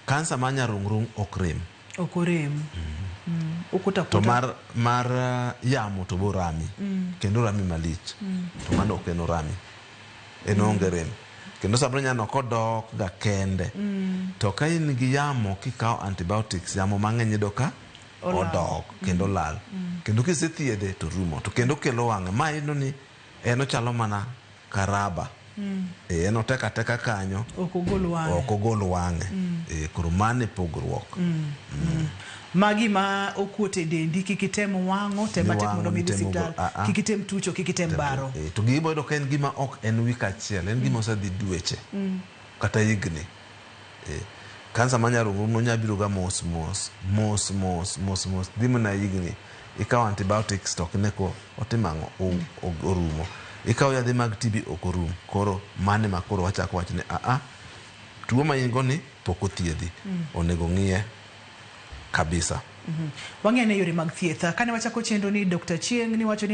kansa ma nyarung'rung ok rem. Ok orem. To mar yamo to bo rami. Kendo rami malich. To mano ok en rami. En onge rem. Kendo sabro nyano kodok ga kende. To ka in gi yamo kikawo antibiotics, yamo mang'eny yudo ka odok kendo lal. Kendo kisethiedhe to rumo. To kendo kelo wang'e. Ma ino ni en ochalo mana karaba. En oteka teka kanyo ok ogol wang'e. Koro mane pogruok. Magi ma okuote dendi kikitem wang'o tema tek mondo midhi hospital, kikitem tucho, kikitem baro. To gima yudo ka en gima ok en wik achiel, en gima osedhi dweche kata higni. Kansa ma nyarung'rung no nyabiro ga mos dhi mana higni. Ikawo antibiotics to kineko otimang'o orumo. Ikawo yadhi mag TB ok orum. Koro mane ma koro wachako wachne tuo ma in go ni pok othiedhi, onego ng'iye kabisa. Wang'e ne yore mag thieth. Kane wachako chenro ni Dr. Chieng ni wacho ni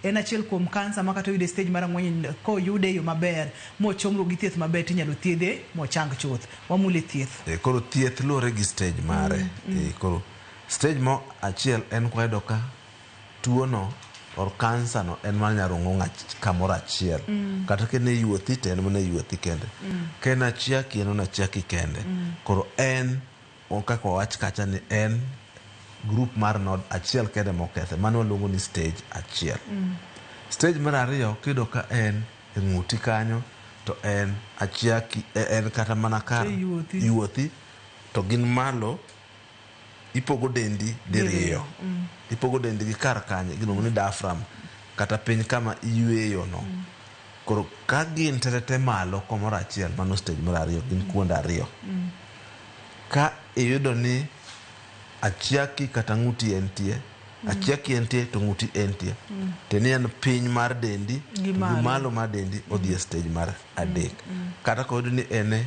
en achiel kuom kansa ma kata oyude stage mar 4 ko yude yo maber mochomro gi thieth maber tinyalo thiedhe mochang chuth. Wamule thieth. Koro thieth luore gi stage mare. Koro stage mo achiel en kwedo ka tuo no or kansa no en mar nyarung'rung kamoro achiel. Kata kene yuothi to en mana yuothi kende. Ken achiaki en achiaki kende. Koro en kaka wach kacha ni en group mar nod achiel kende mokethe. Mano waluongo ni stage achiel. Stage mar ariyo kido ka en ng'uti kanyo to en achiaki en kata mana kar yuothi to gin malo ipogo dendi diriyo. Ipogo dendi gi kar kanye giluongo ni diaphragm kata piny kama iyueyo no. Koro ka gin terete malo komoro achiel, mano stage mar ariyo, gin kuonde ariyo. Ka iyudo ni achiaki kata ng'uti entie, achiaki entie to ng'uti entie, teni en piny mar dendi gi malo mar dendi odhi e stage mar adek. Kata koyudo ni ene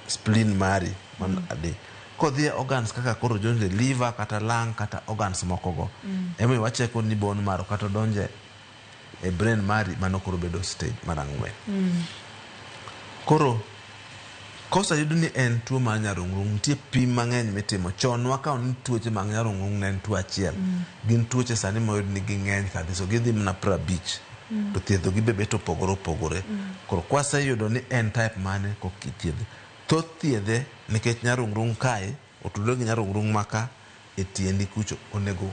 spleen mari man adek. Kodhi e organs kaka koro jonde liver kata lung kata organs mokogo, ema wacheko ni bone marrow kata donje e brain mari, mano koro bedo stage mar 4. Koro kosa yudo ni en tuo mar nyarung'rung, nitie pim mang'eny mitimo. Chon wakawo ni tuoche mag nyarung'rung ne en tuo achiel. Gin tuoche sani moyud ni ging'eny kabisa, gidhi mana 50. To thiedho gi bebe to opogore. Koro kwaseyudo ni en type mane kok ithiedhe. Thoth thiedhe nikech nyarung'rung kae otudore gi nyarung'rung maka e tiendi kucho, onego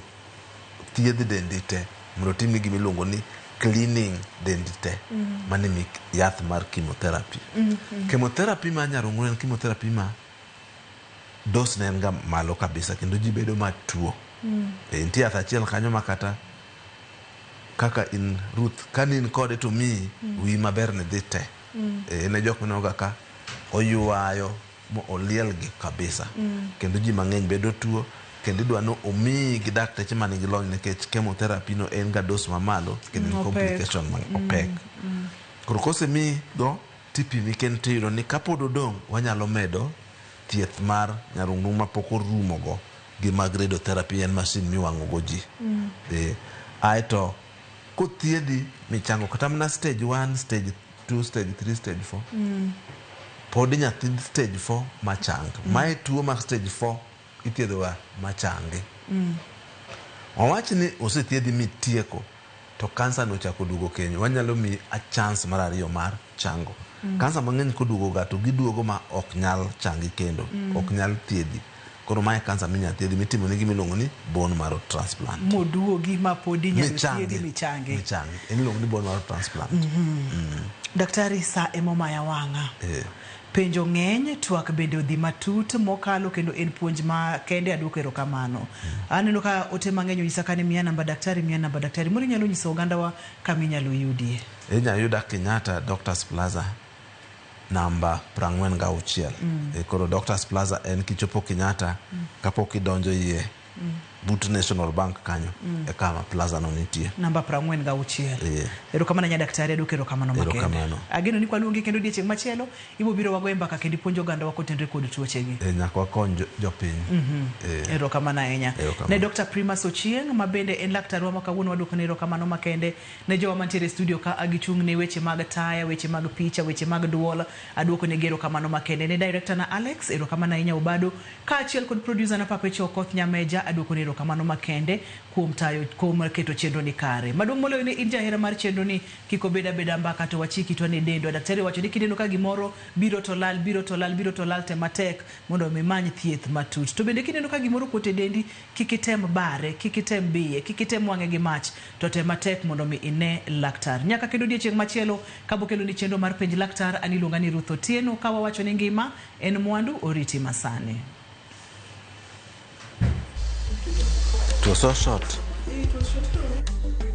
thiedh dendi te mondo timni gima iluongo ni cleaning dendi te. Mane yath mar chemotherapy. Chemotherapy mar nyarung'rung en chemotherapy ma dos ne en ga malo kabisa kendo ji bedo matuo. Nitie yath achiel kanyo makata kaka in Ruth kanin kode to mi wi maber ne dhi te. Ne jok manoga ka oyuayo mo oliel gi kabisa. Kendo ji mang'eny bedo tuo kendo idwa no omi gi dakteche manigi lony nikech chemotherapy no en ga dos mamalo kendo complication opek. Koro kosemi go tipimi kendo tiyudo ni kapod odong' wanyalo medo thieth mar nyarung'rung mapok orumo go gi mag radiotherapy, en masin miwang'o go ji. Aeto kothiedhi michango kata mana stage 1, stage 2, stage 3, stage 4, pod nyathi stage 4 machang. Mae tuo mar stage 4 ithiedhoga machangi. Wawach ni osethiedhi mitieko to kansa no chako duogo kenyo, wanyalo mi a chance mar ariyo mar chango. Kansa mang'eny koduogo ga to giduogo ma ok nyal changi kendo, ok nyal thiedhi. koro mae kansa minya thiedhi mitimo ne gimiluongo ni bone marrow transplant. Moduogi ma podi nyalo thiedhi michange. En iluongo ni bone marrow transplant. Daktari, sa emomaya wang'a. Penjo ng'eny, twak bende odhi matut mokalo kendo en puonj ma kende aduoko erokamano. Aneno ka ote mang'eny onyisa ka ni miya namba daktari. Moro nyalo nyiso ogandawa kama inyalo yudie. Inyalo yuda Kenyatta Doctors Plaza namba 46. Koro Doctors Plaza en kichopo Kenyatta kapok idonjo iye but National Bank kanyo e kama plaza no nitie. Namba 46. Erokamano nya daktari, aduoko erokamano makende. Ageno ni kwaluongi kendo odiechieng' machielo ibo biro wago mbaka kendo puonjo ogandawa kotenore kod tuochegi. Nyaka wakony jopiny. Erokamano ahinya. Ne Dr. Primas Ochieng' ma bende en laktarwa ma kawuono waduoko ne erokamano makende. Ne jowa mantiere e studio ka agichung' ne weche mag taya, weche mag picha, weche mag duol, aduoko ne erokamano makende. Ne director na Alex, erokamano ahinya Obado, kaachiel kod producer na Papa Chokoth Nyameja, aduoko ne erokamano makende kuom keto chenro ni kare. Maduong' moloyo ne in jahera mar chenro ni, kiko beda mbaka to wachiki to ne dendo. Daktari wacho ni kineno ka gimoro biro to lal te matek mondo mimany thieth matut. To bende kineno ka gimoro kote dendi, kikitem bare, kikitem biye, kikitem wang'e gi mach, to te matek mondo mi ine laktar. Nyaka kendo odiechieng' machielo kabokelo ni chenro mar penj laktar, aniluonga ni Ruth Otieno, kawa wacho ni ngima en mwandu, oriti masani. It was so short. It was short.